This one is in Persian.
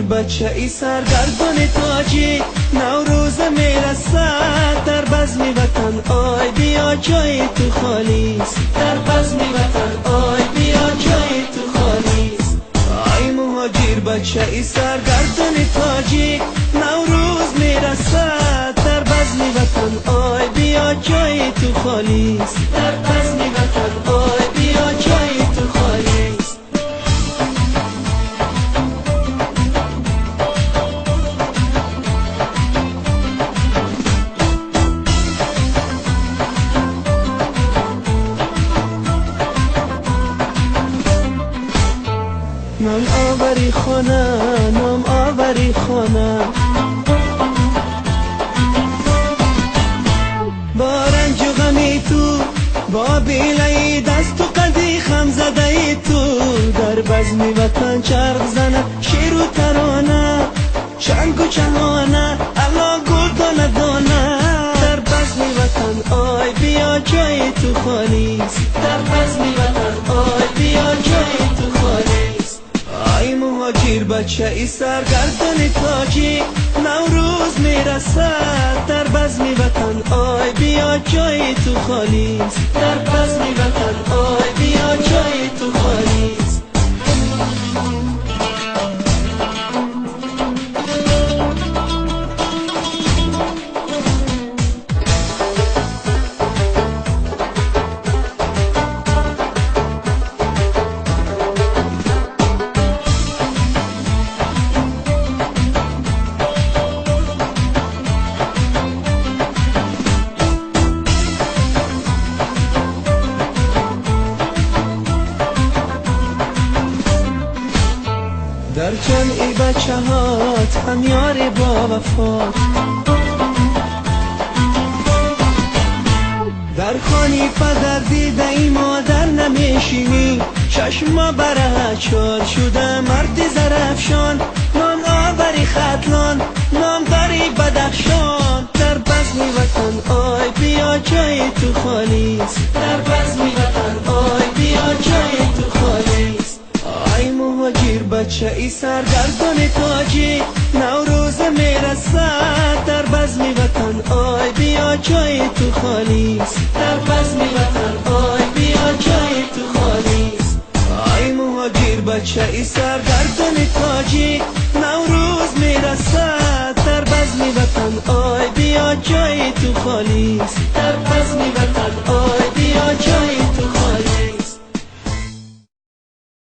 بچه ای سرگردان تاجیک، نوروز میرسد در بزم وطن، آی بیا جای تو خالیست. در بزم وطن آی بیا جای تو خالیست. آی مهاجر بچه ای سرگردان تاجیک، نوروز میرسد در بزم وطن، آی بیا جای تو خالیست. در بزم وطن آی بیا جای تو خالیست. نام آوری خانه، نام آوری خانه، با رنج و غمی تو، با بیله دست و قدی خم زده تو، در بزم وطن چرخ زنه شیر و ترانه، چنگ و چهانه الا گل دانه دانه. در بزم وطن آی بیا جای تو خالیست. در بزم وطن آی بیا جای تو خالیست. آی مهاجر بچه ای سرگردان تاجیک، نوروز میرسد در بزم وطن، آی بیا جای تو خالیست. در بزم وطن آی بیا جای تو خالیست. در جمعی بچه هات هم یاری با وفات، در خانی پدر دیده ای مادر نمیشینی، چشما بره چار شده مرد زرفشان، نام آوری خطلان نام داری بدخشان. در بزم وطن آی بیا جای تو خالیست. در بزم وطن آی بیا جای تو خالیست. آی مهاجر بچه ای سرگردان تاجیک، نوروز میرسد در بزم وطن، آی بیا جای تو خالیست. در بزم وطن آی بیا جای تو خالیست. آی مهاجر بچه ای سرگردان تاجیک، نوروز میرسد در بزم وطن، آی بیا جای تو خالیست. در